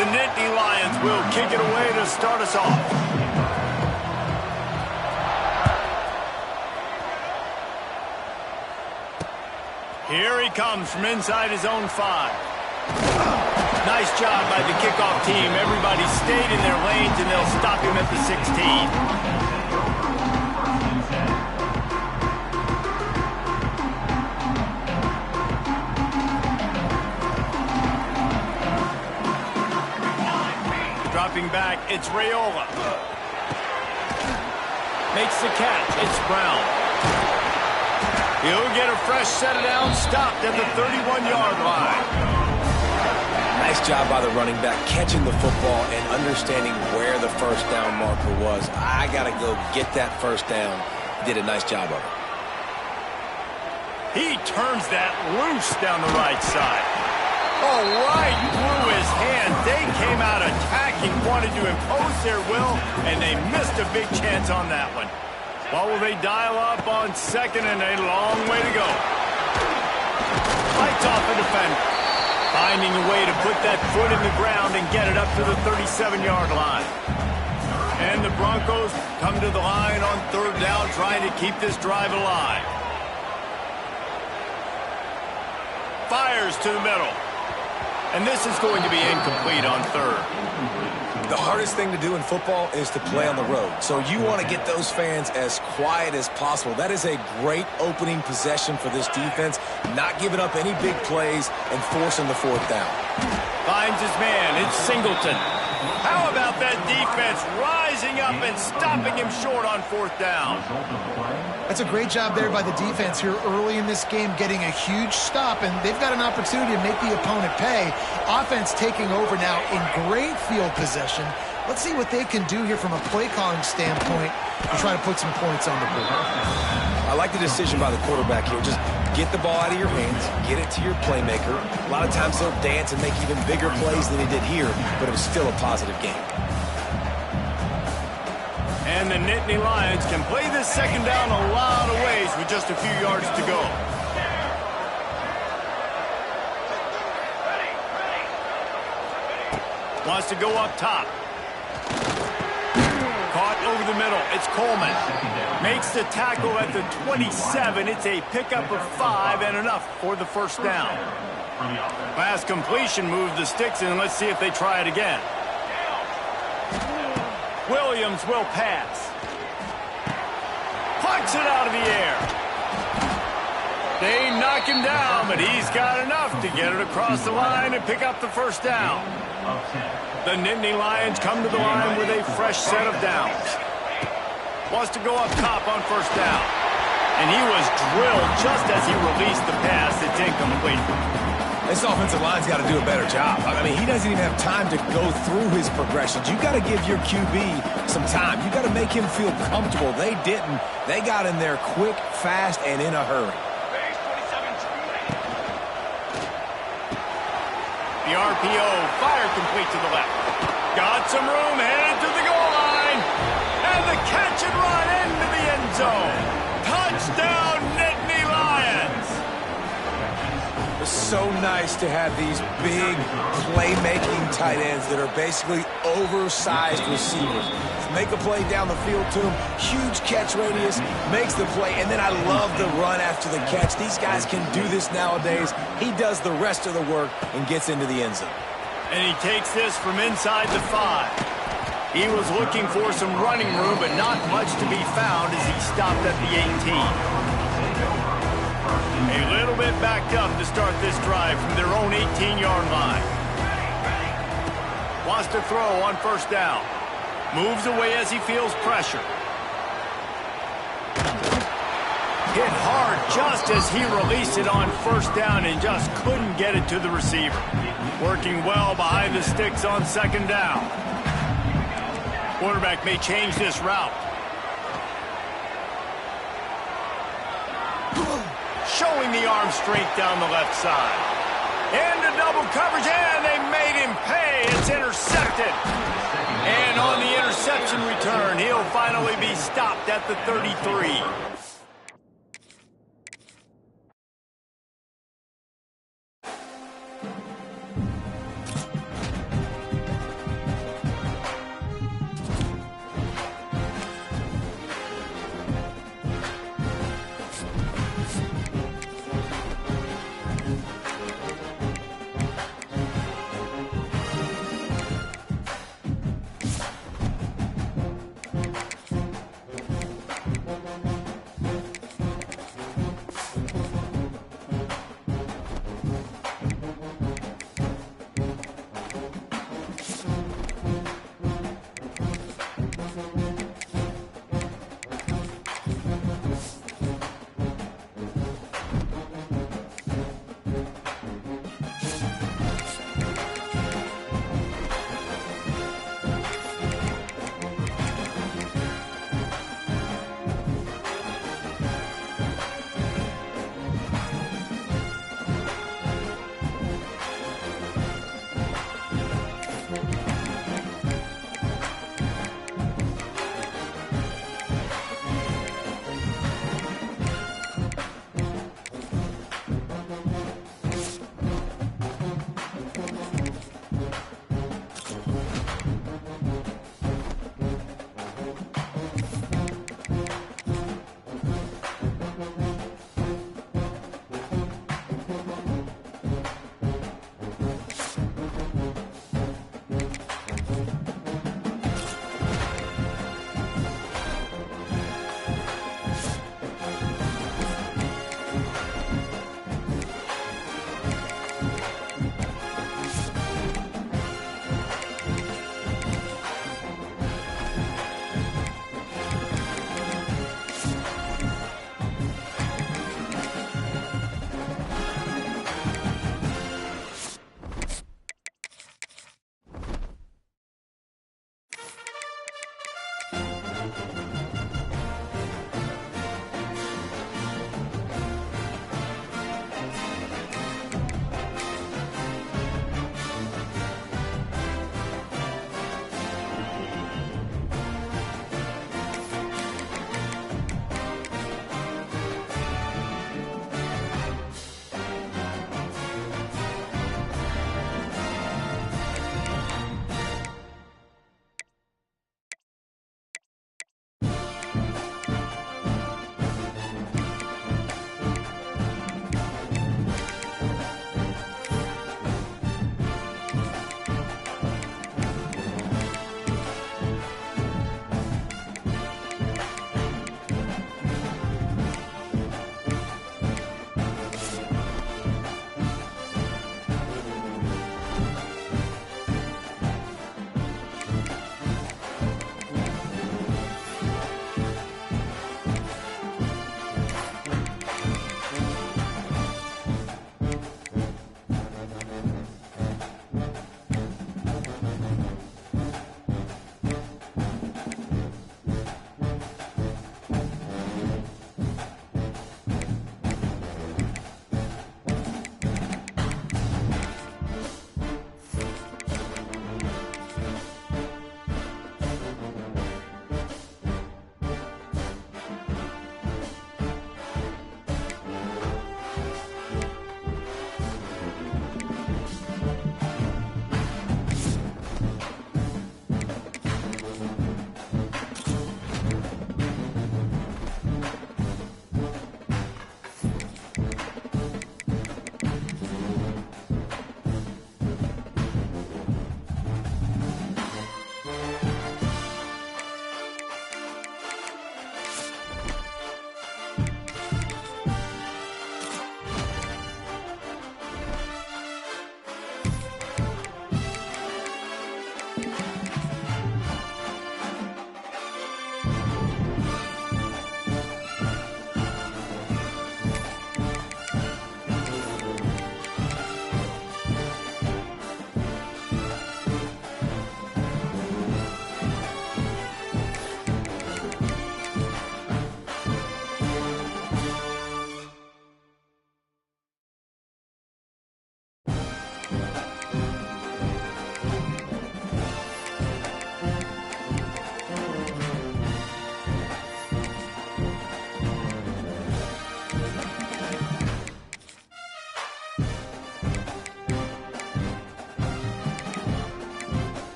The Nittany Lions will kick it away to start us off. Here he comes from inside his own 5. Nice job by the kickoff team. Everybody stayed in their lanes, and they'll stop him at the 16. Dropping back, it's Raiola. Makes the catch, it's Brown. He'll get a fresh set of downs, stopped at the 31-yard line. Nice job by the running back, catching the football and understanding where the first down marker was. I got to go get that first down. Did a nice job of it. He turns that loose down the right side. Oh, right through his hand. They came out attacking, wanted to impose their will, and they missed a big chance on that one. What will they dial up on second and a long way to go? Fights off the defender. Finding a way to put that foot in the ground and get it up to the 37-yard line. And the Broncos come to the line on third down, trying to keep this drive alive. Fires to the middle. And this is going to be incomplete on third. The hardest thing to do in football is to play on the road. So you want to get those fans as quiet as possible. That is a great opening possession for this defense. Not giving up any big plays and forcing the fourth down. Finds his man. It's Singleton. How about that defense rising up and stopping him short on fourth down? That's a great job there by the defense here early in this game, getting a huge stop, and they've got an opportunity to make the opponent pay. Offense taking over now in great field possession. Let's see what they can do here from a play calling standpoint to try to put some points on the board. I like the decision by the quarterback here. Just get the ball out of your hands, get it to your playmaker. A lot of times he'll dance and make even bigger plays than he did here, but it was still a positive game. And the Nittany Lions can play this second down a lot of ways with just a few yards to go. Wants to go up top. Caught over the middle. It's Coleman. Makes the tackle at the 27. It's a pickup of 5 and enough for the first down. Pass completion moved the sticks in. Let's see if they try it again. Williams will pass. Plucks it out of the air. They knock him down, but he's got enough to get it across the line and pick up the first down. The Nittany Lions come to the line with a fresh set of downs. Wants to go up top on first down. And he was drilled just as he released the pass. It's incomplete. This offensive line's got to do a better job. I mean, he doesn't even have time to go through his progressions. You got to give your QB some time. You got to make him feel comfortable. They didn't. They got in there quick, fast, and in a hurry. The RPO, fire complete to the left. Got some room, headed to the goal line. And the catch and run into the end zone. Touchdown, Nittany Lions. It's so nice to have these big playmaking tight ends that are basically oversized receivers. Make a play down the field to him, huge catch radius, makes the play, and then I love the run after the catch. These guys can do this nowadays. He does the rest of the work and gets into the end zone. And he takes this from inside the 5. He was looking for some running room, but not much to be found as he stopped at the 18. A little bit backed up to start this drive from their own 18-yard line. Wants to throw on first down. Moves away as he feels pressure. Hit hard just as he released it on first down and just couldn't get it to the receiver. Working well behind the sticks on second down. Quarterback may change this route. Showing the arm strength down the left side. Into double coverage, and they made him pay. It's intercepted. And on the interception return, he'll finally be stopped at the 33.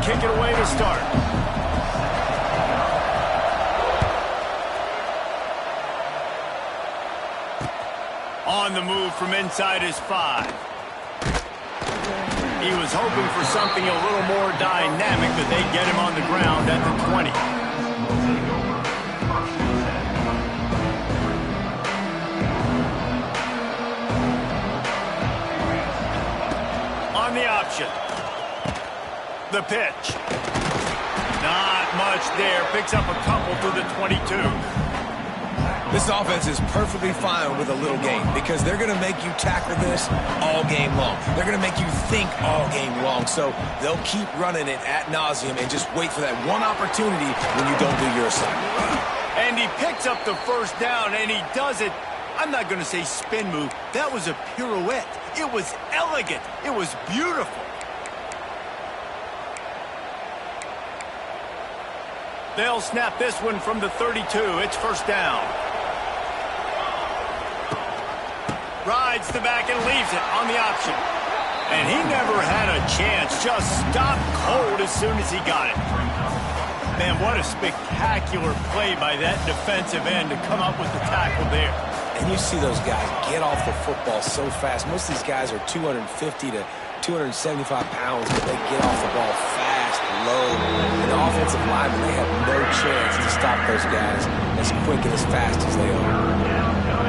kick it away to start. On the move from inside his 5. He was hoping for something a little more dynamic, but they get him on the ground at the 20. On the option. The pitch. Not much there. Picks up a couple to the 22. This offense is perfectly fine with a little game because they're going to make you tackle this all game long. They're going to make you think all game long. So they'll keep running it ad nauseum and just wait for that one opportunity when you don't do your assignment. And he picks up the first down, and he does it. I'm not going to say spin move. That was a pirouette. It was elegant. It was beautiful. They'll snap this one from the 32. It's first down. Rides the back and leaves it on the option. And he never had a chance. Just stopped cold as soon as he got it. Man, what a spectacular play by that defensive end to come up with the tackle there. And you see those guys get off the football so fast. Most of these guys are 250 to 275 pounds, but they get off the ball fast, low. And the offensive linemen, they have no chance to stop those guys as quick and as fast as they are.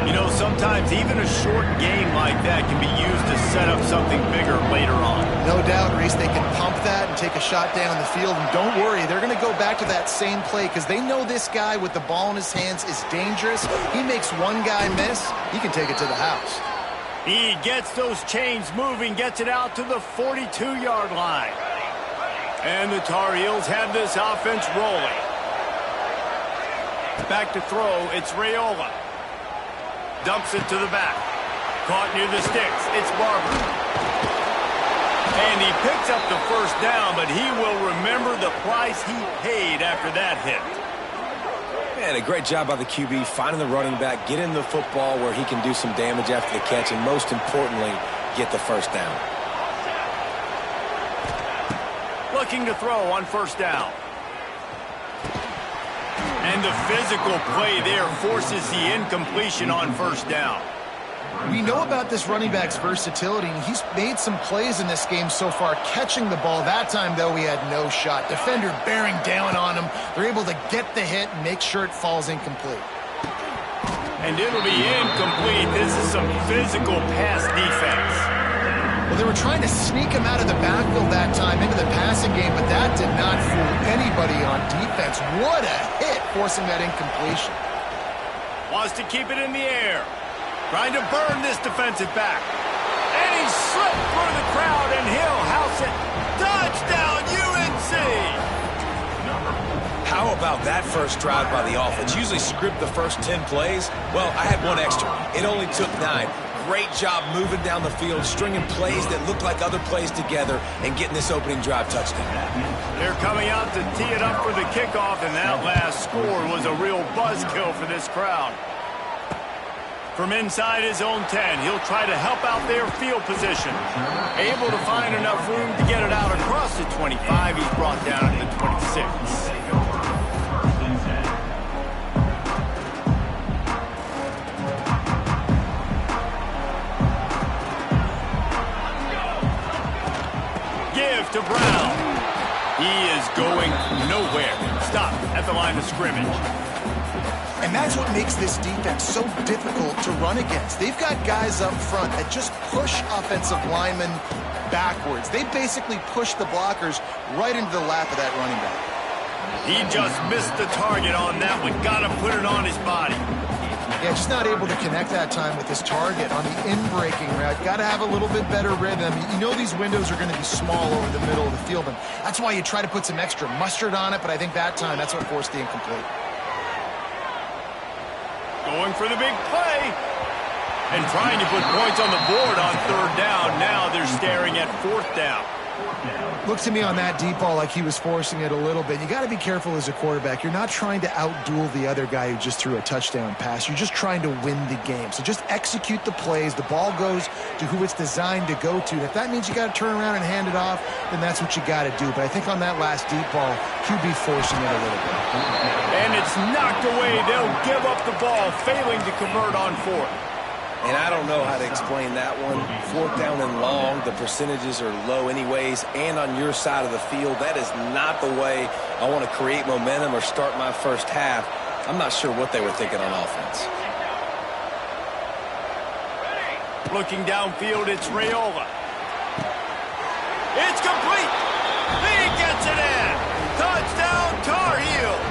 You know, sometimes even a short game like that can be used to set up something bigger later on. No doubt, Reese, they can pump that and take a shot down the field. And don't worry, they're going to go back to that same play because they know this guy with the ball in his hands is dangerous. He makes one guy miss, he can take it to the house. He gets those chains moving, gets it out to the 42-yard line. And the Tar Heels have this offense rolling. Back to throw, it's Raiola. Dumps it to the back. Caught near the sticks. It's Barber. And he picks up the first down, but he will remember the price he paid after that hit. Man, a great job by the QB finding the running back, getting the football where he can do some damage after the catch, and most importantly, get the first down. Looking to throw on first down. And the physical play there forces the incompletion on first down. We know about this running back's versatility, and he's made some plays in this game so far, catching the ball. That time, though, he had no shot. Defender bearing down on him. They're able to get the hit and make sure it falls incomplete. And it'll be incomplete. This is some physical pass defense. Well, they were trying to sneak him out of the backfield that time into the passing game, but that did not fool anybody on defense. What a hit, forcing that incompletion. Wants to keep it in the air. Trying to burn this defensive back. And he slipped through the crowd, and he'll house it. Touchdown, UNC! How about that first drive by the offense? Usually script the first 10 plays. Well, I had one extra. It only took 9. Great job moving down the field, stringing plays that look like other plays together, and getting this opening drive touchdown. They're coming out to tee it up for the kickoff, and that last score was a real buzzkill for this crowd. From inside his own 10, he'll try to help out their field position. Able to find enough room to get it out across the 25. He's brought down at the 26. To Brown. He is going nowhere. Stop at the line of scrimmage. And that's what makes this defense so difficult to run against. They've got guys up front that just push offensive linemen backwards. They basically push the blockers right into the lap of that running back. He just missed the target on that one. Got to put it on his body. Yeah, just not able to connect that time with his target on the in-breaking route. Got to have a little bit better rhythm. You know these windows are going to be small over the middle of the field, and that's why you try to put some extra mustard on it, but I think that time that's what forced the incomplete. Going for the big play. And trying to put points on the board on third down. Now they're staring at fourth down. Looked to me on that deep ball like he was forcing it a little bit. You got to be careful as a quarterback. You're not trying to outduel the other guy who just threw a touchdown pass. You're just trying to win the game. So just execute the plays. The ball goes to who it's designed to go to. And if that means you got to turn around and hand it off, then that's what you got to do. But I think on that last deep ball, QB forcing it a little bit. And it's knocked away. They'll give up the ball, failing to convert on fourth. And I don't know how to explain that one. Fourth down and long, the percentages are low anyways, and on your side of the field, that is not the way I want to create momentum or start my first half. I'm not sure what they were thinking on offense. Looking downfield, it's Raiola. It's complete. He gets it in. Touchdown, Tar Heels.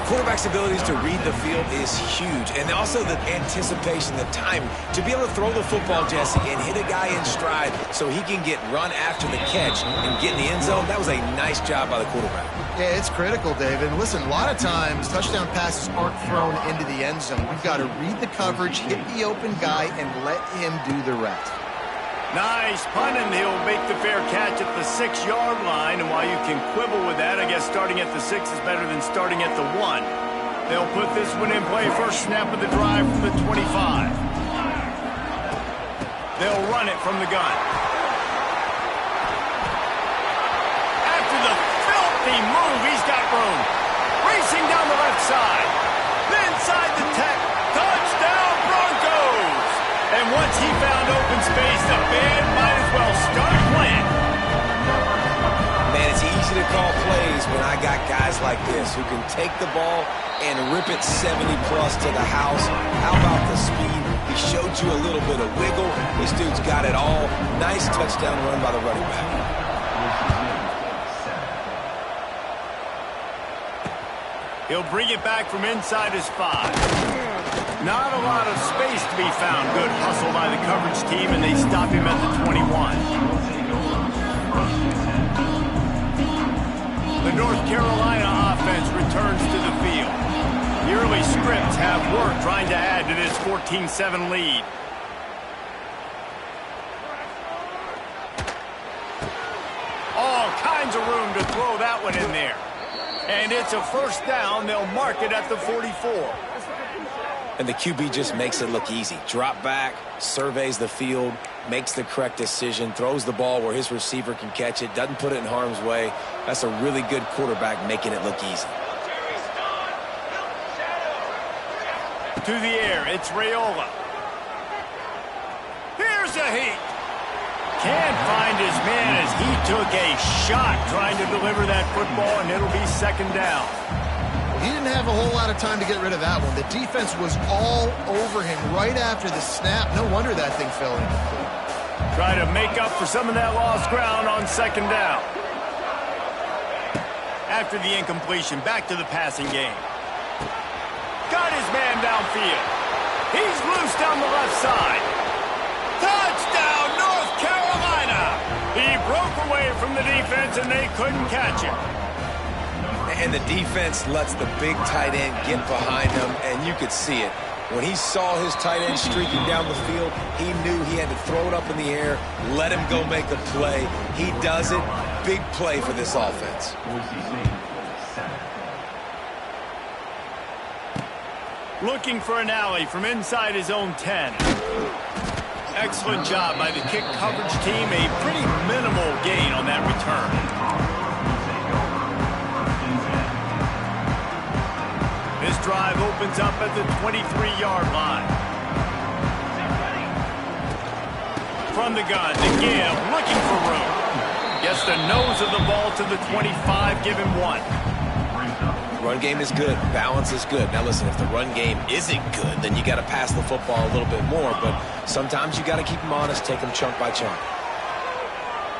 Quarterback's abilities to read the field is huge, and also the anticipation, the time to be able to throw the football, Jesse, and hit a guy in stride so he can get run after the catch and get in the end zone. That was a nice job by the quarterback. Yeah, it's critical, David. And listen, a lot of times touchdown passes aren't thrown into the end zone. You've got to read the coverage, hit the open guy, and let him do the rest. Nice punt, and he'll make the fair catch at the 6-yard line. And while you can quibble with that, I guess starting at the 6 is better than starting at the 1. They'll put this one in play. First snap of the drive from the 25. They'll run it from the gun. After the filthy move, he's got room. Racing down the left side. Inside the tech. Touchdown, Broncos! And once he found open space, the band might as well start playing. Man, it's easy to call plays when I got guys like this who can take the ball and rip it 70-plus to the house. How about the speed? He showed you a little bit of wiggle. This dude's got it all. Nice touchdown run by the running back. He'll bring it back from inside his 5. Not a lot of space to be found. Good hustle by the coverage team, and they stop him at the 21. The North Carolina offense returns to the field. The early scripts have worked trying to add to this 14-7 lead. All kinds of room to throw that one in there. And it's a first down. They'll mark it at the 44. And the QB just makes it look easy. Drop back, surveys the field, makes the correct decision, throws the ball where his receiver can catch it, doesn't put it in harm's way. That's a really good quarterback making it look easy. To the air, it's Raiola. Here's a heat. Can't find his man as he took a shot trying to deliver that football, and it'll be second down. He didn't have a whole lot of time to get rid of that one. The defense was all over him right after the snap. No wonder that thing fell in. Try to make up for some of that lost ground on second down. After the incompletion, back to the passing game. Got his man downfield. He's loose down the left side. Touchdown, North Carolina! He broke away from the defense, and they couldn't catch him. And the defense lets the big tight end get behind him, and you could see it. When he saw his tight end streaking down the field, he knew he had to throw it up in the air, let him go make a play. He does it. Big play for this offense. Looking for an alley from inside his own 10. Excellent job by the kick coverage team. A pretty minimal gain on that return. This drive opens up at the 23-yard line. From the gun to give, looking for room. Gets the nose of the ball to the 25, give him 1. Run game is good. Balance is good. Now listen, if the run game isn't good, then you got to pass the football a little bit more. But sometimes you got to keep them honest, take them chunk by chunk.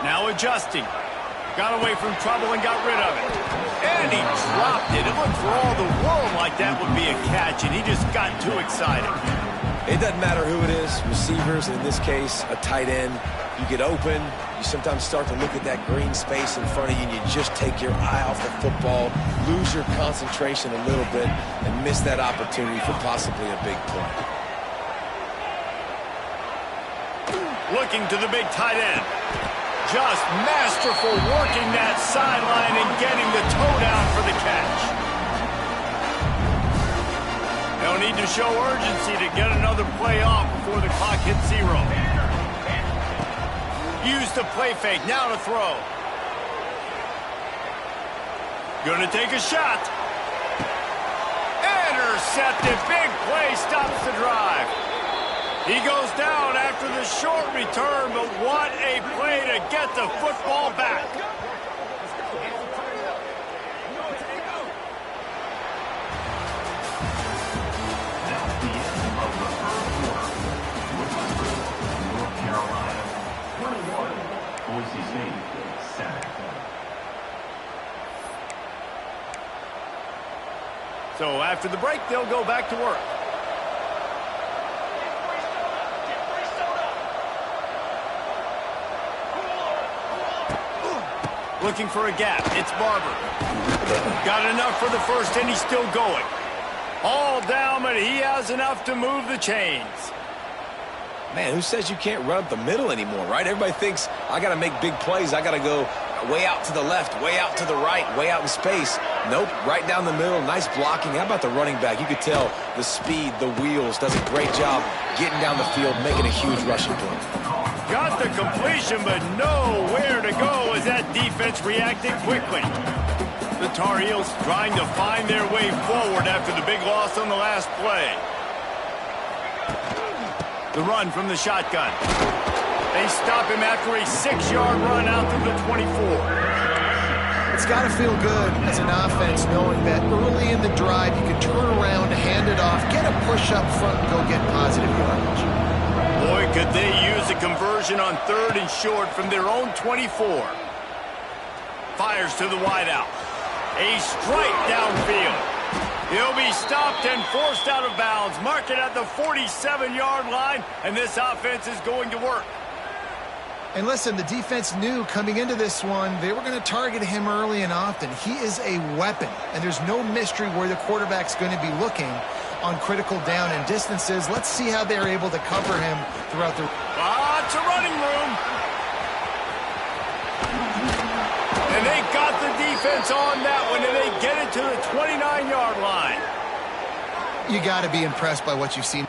Now adjusting. Got away from trouble and got rid of it. And he dropped it. It looked for all the world like that would be a catch, and he just got too excited. It doesn't matter who it is, receivers, in this case, a tight end. You get open, you sometimes start to look at that green space in front of you, and you just take your eye off the football, lose your concentration a little bit, and miss that opportunity for possibly a big play. Looking to the big tight end. Just masterful working that sideline and getting the toe down for the catch. They'll need to show urgency to get another play off before the clock hits 0. Use the play fake, now to throw. Gonna take a shot. Intercepted, big play, stops the drive. He goes down after the short return, but what a play to get the football back. So after the break, they'll go back to work. Looking for a gap. It's Barber. Got enough for the first, and he's still going. All down, but he has enough to move the chains. Man, who says you can't run up the middle anymore, right? Everybody thinks, I got to make big plays. I got to go way out to the left, way out to the right, way out in space. Nope, right down the middle. Nice blocking. How about the running back? You could tell the speed, the wheels, does a great job getting down the field, making a huge rushing play. Got the completion, but nowhere to go as that defense reacted quickly. The Tar Heels trying to find their way forward after the big loss on the last play. The run from the shotgun. They stop him after a 6-yard run out to the 24. It's got to feel good as an offense knowing that early in the drive you can turn around, hand it off, get a push up front, and go get positive yardage. Boy, could they use a conversion on 3rd and short from their own 24. Fires to the wideout. A strike downfield. He'll be stopped and forced out of bounds. Mark it at the 47-yard line, and this offense is going to work. And listen, the defense knew coming into this one, they were going to target him early and often. He is a weapon, and there's no mystery where the quarterback's going to be looking on critical down and distances. Let's see how they're able to cover him throughout the... Lots of running room. And they got the defense on that one, and they get it to the 29-yard line. You got to be impressed by what you've seen.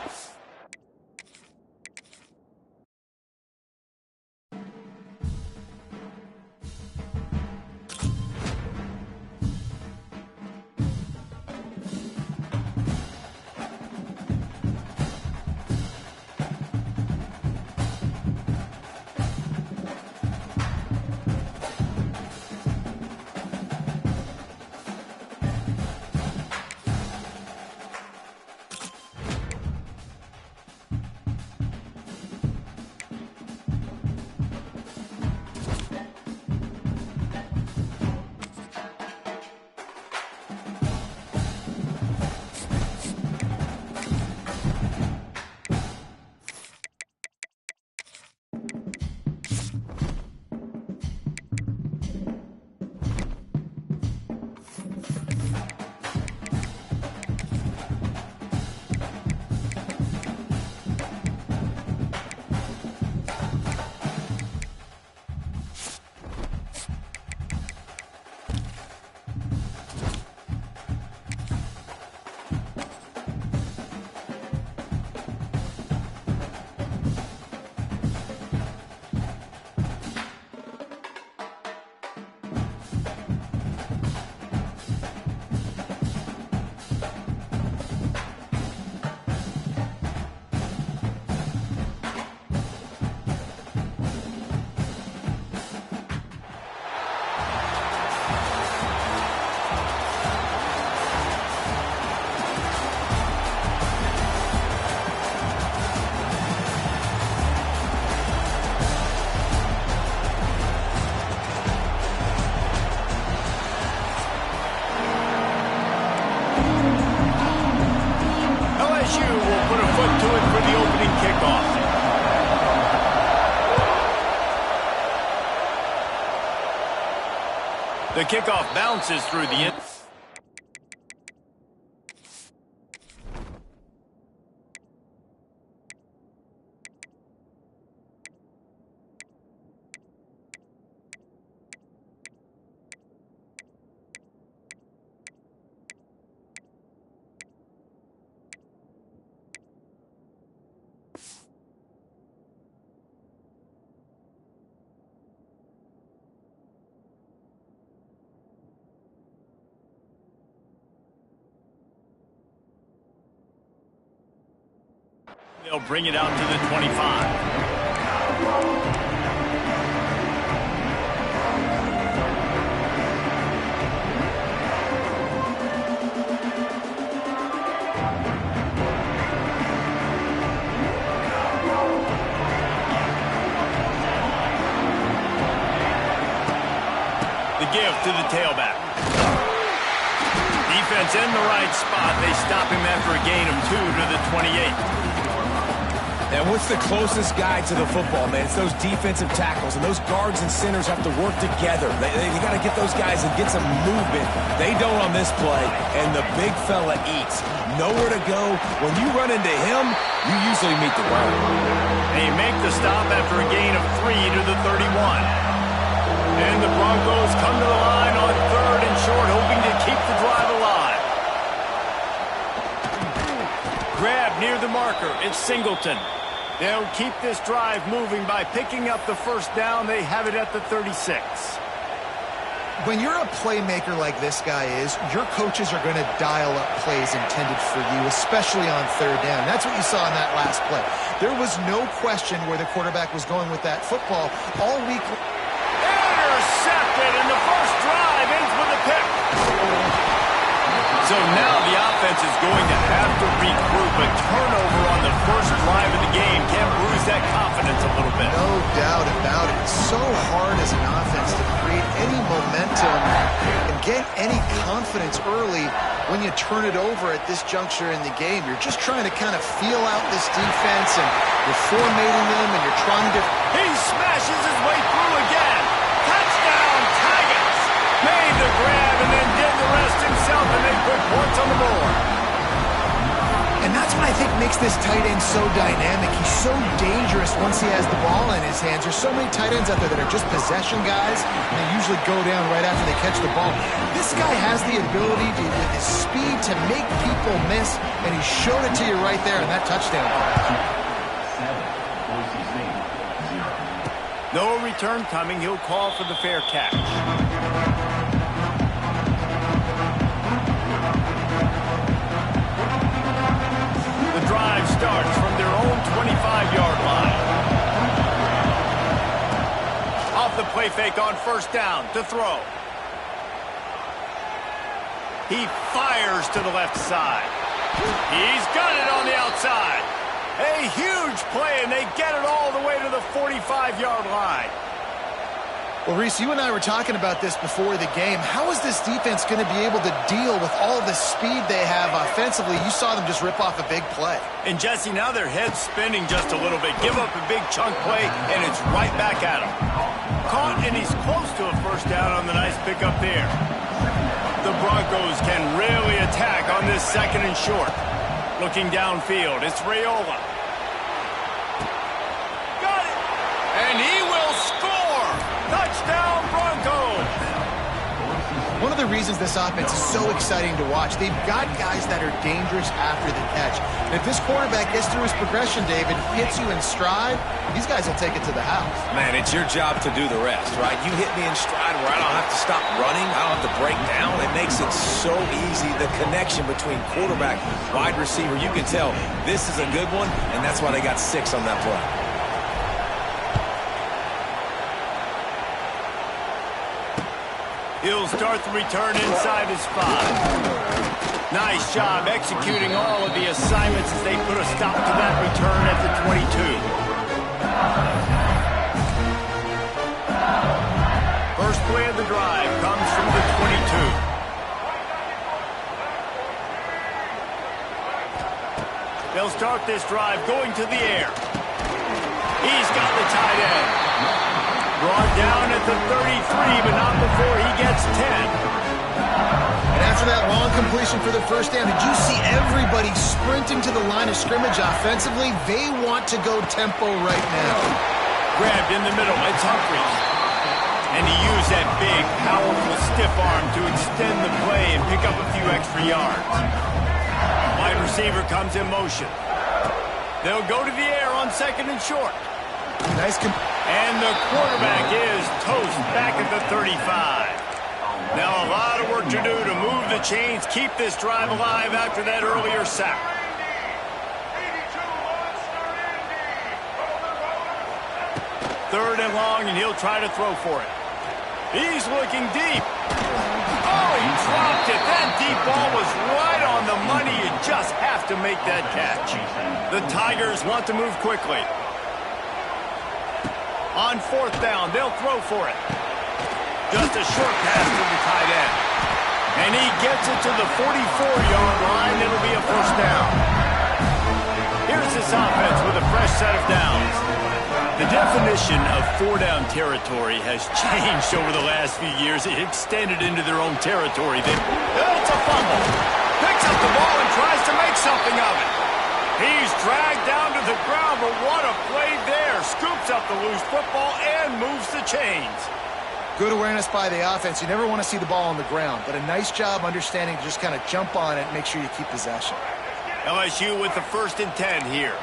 The kickoff bounces through the end. They'll bring it out to the 25. Give to the tailback. Defense in the right spot. They stop him after a gain of 2 to the 28. And what's the closest guy to the football, man? It's those defensive tackles, and those guards and centers have to work together. They got to get those guys and get some movement. They don't on this play, and the big fella eats. Nowhere to go. When you run into him, you usually meet the ground. They make the stop after a gain of 3 to the 31. And the Broncos come to the line on 3rd and short, hoping to keep the drive alive. Grab near the marker. It's Singleton. They'll keep this drive moving by picking up the first down. They have it at the 36. When you're a playmaker like this guy is, your coaches are going to dial up plays intended for you, especially on 3rd down. That's what you saw in that last play. There was no question where the quarterback was going with that football all week. Intercepted, and the first drive ends with a pick. So now the offense is going to have to regroup. A turnover on the first drive of the game can bruise that confidence a little bit. No doubt about it. It's so hard as an offense to create any momentum and get any confidence early when you turn it over at this juncture in the game. You're just trying to kind of feel out this defense, and you're formating them, and you're trying to... He smashes his way through again. Touchdown, Tigers! Made the grab and then did the rest himself, and they put points on the board. And that's what I think makes this tight end so dynamic. He's so dangerous once he has the ball in his hands. There's so many tight ends out there that are just possession guys, and they usually go down right after they catch the ball. This guy has the ability to, with his speed, to make people miss, and he showed it to you right there in that touchdown. No return coming. He'll call for the fair catch. The drive starts from their own 25-yard line. Off the play fake on first down to throw. He fires to the left side. He's got it on the outside. A huge play, and they get it all the way to the 45-yard line. Well, Reese, you and I were talking about this before the game. How is this defense going to be able to deal with all the speed they have offensively? You saw them just rip off a big play. And, Jesse, now their head's spinning just a little bit. Give up a big chunk play, and it's right back at him. Caught, and he's close to a first down on the nice pickup there. The Broncos can really attack on this 2nd and short. Looking downfield, it's Raiola. Got it! And he will score! Touchdown, Broncos! One of the reasons this offense is so exciting to watch, they've got guys that are dangerous after the catch. And if this quarterback gets through his progression, David, hits you in stride, these guys will take it to the house. Man, it's your job to do the rest, right? You hit me in stride where I don't have to stop running. I don't have to break down. It makes it so easy. The connection between quarterback, wide receiver, you can tell this is a good one, and that's why they got 6 on that play. He'll start the return inside his 5. Nice job executing all of the assignments as they put a stop to that return at the 22. First play of the drive comes from the 22. They'll start this drive going to the air. He's got the tight end. Brought down at the 33, but not before he gets 10. And after that long completion for the first down, did you see everybody sprinting to the line of scrimmage offensively? They want to go tempo right now. Grabbed in the middle, it's Humphries. And he used that big, powerful, stiff arm to extend the play and pick up a few extra yards. Wide receiver comes in motion. They'll go to the air on 2nd and short. Nice. And the quarterback is toast back at the 35. Now a lot of work to do to move the chains, keep this drive alive after that earlier sack. 3rd and long, and he'll try to throw for it. He's looking deep. Oh, he dropped it. That deep ball was right on the money. You just have to make that catch. The Tigers want to move quickly. On 4th down, they'll throw for it. Just a short pass to the tight end. And he gets it to the 44-yard line. It'll be a 1st down. Here's this offense with a fresh set of downs. The definition of 4-down territory has changed over the last few years. It extended into their own territory. It's a fumble. Picks up the ball and tries to make something of it. He's dragged down to the ground, but what a play there. Scoops up the loose football and moves the chains. Good awareness by the offense. You never want to see the ball on the ground, but a nice job understanding to just kind of jump on it and make sure you keep possession. LSU with the 1st and 10 here.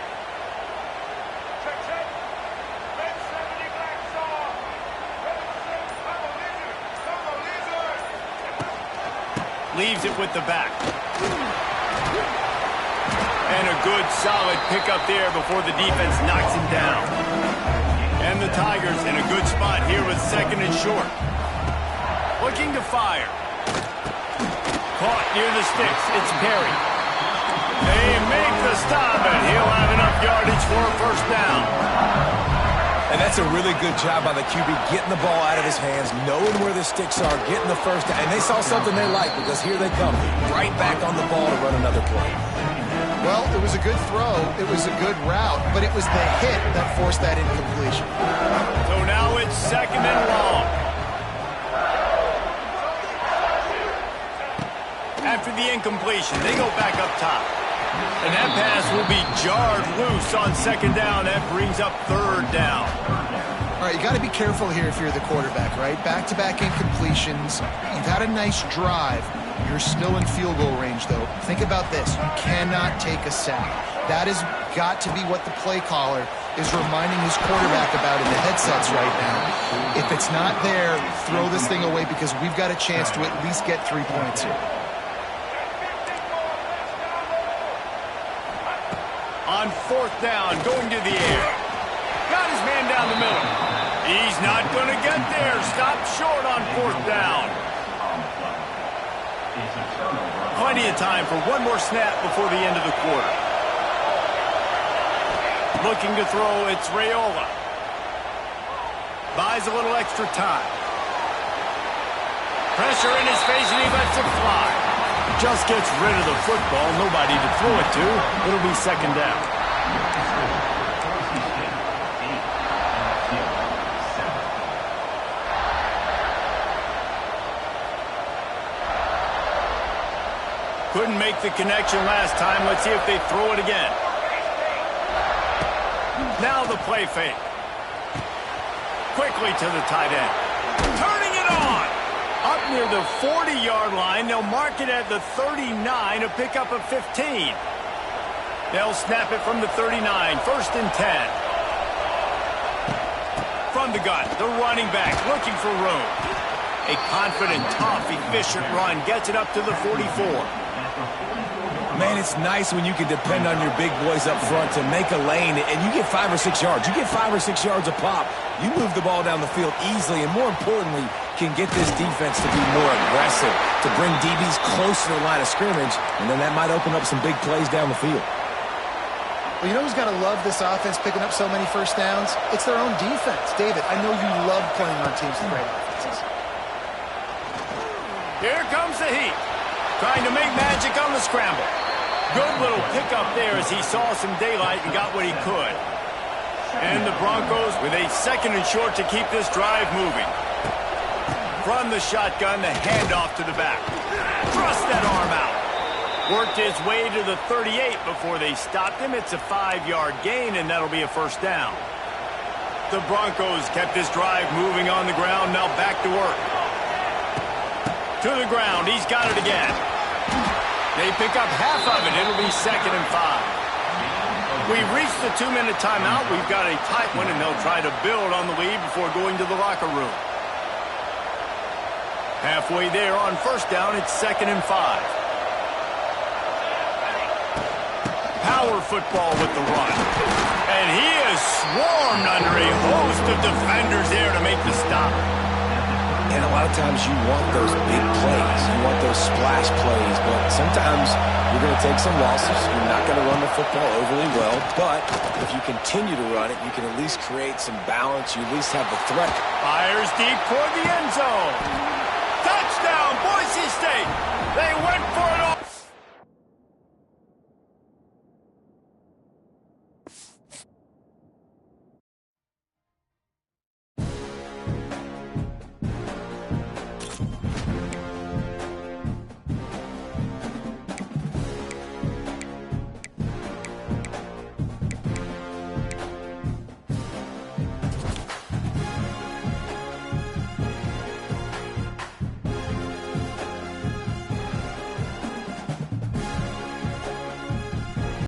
Leaves it with the back. And a good, solid pickup there before the defense knocks him down. And the Tigers in a good spot here with 2nd and short. Looking to fire. Caught near the sticks. It's Perry. They make the stop, and he'll have enough yardage for a 1st down. And that's a really good job by the QB, getting the ball out of his hands, knowing where the sticks are, getting the 1st down. And they saw something they liked because here they come, right back on the ball to run another play. Well, it was a good throw. It was a good route, but it was the hit that forced that incompletion. So now it's 2nd and long. After the incompletion, they go back up top. And that pass will be jarred loose on 2nd down. That brings up 3rd down. All right, you got to be careful here if you're the quarterback, right? Back-to-back incompletions. You've had a nice drive. You're still in field goal range, though. Think about this. You cannot take a sack. That has got to be what the play caller is reminding his quarterback about in the headsets right now. If it's not there, throw this thing away because we've got a chance to at least get 3 points here. On 4th down, going to the air. Got his man down the middle. He's not going to get there. Stopped short on 4th down. Plenty of time for one more snap before the end of the quarter. Looking to throw, it's Raiola. Buys a little extra time. Pressure in his face, and he lets it fly. Just gets rid of the football. Nobody to throw it to. It'll be 2nd down. Couldn't make the connection last time. Let's see if they throw it again. Now the play fake. Quickly to the tight end. Turning it on. Up near the 40-yard line. They'll mark it at the 39, a pickup of 15. They'll snap it from the 39. 1st and 10. From the gun, the running back looking for room. A confident, tough, efficient run gets it up to the 44. Man, it's nice when you can depend on your big boys up front to make a lane, and you get 5 or 6 yards. You get 5 or 6 yards a pop. You move the ball down the field easily, and more importantly, can get this defense to be more aggressive, to bring DBs close to the line of scrimmage, and then that might open up some big plays down the field. Well, you know who's got to love this offense picking up so many 1st downs? It's their own defense. David, I know you love playing on teams with great offenses. Here comes the Heat. Trying to make magic on the scramble. Good little pickup there as he saw some daylight and got what he could. And the Broncos with a 2nd and short to keep this drive moving. From the shotgun, the handoff to the back. Thrust that arm out. Worked his way to the 38 before they stopped him. It's a 5-yard gain, and that'll be a 1st down. The Broncos kept this drive moving on the ground. Now back to work. To the ground. He's got it again. They pick up half of it. It'll be 2nd and 5. We've reached the 2-minute timeout. We've got a tight one, and they'll try to build on the lead before going to the locker room. Halfway there on 1st down. It's 2nd and 5. Power power football with the run. And he is swarmed under a host of defenders there to make the stop. And a lot of times you want those big plays. You want those splash plays. But sometimes you're going to take some losses. You're not going to run the football overly well. But if you continue to run it, you can at least create some balance. You at least have the threat. Fires deep toward the end zone. Touchdown, Boise State. They went for it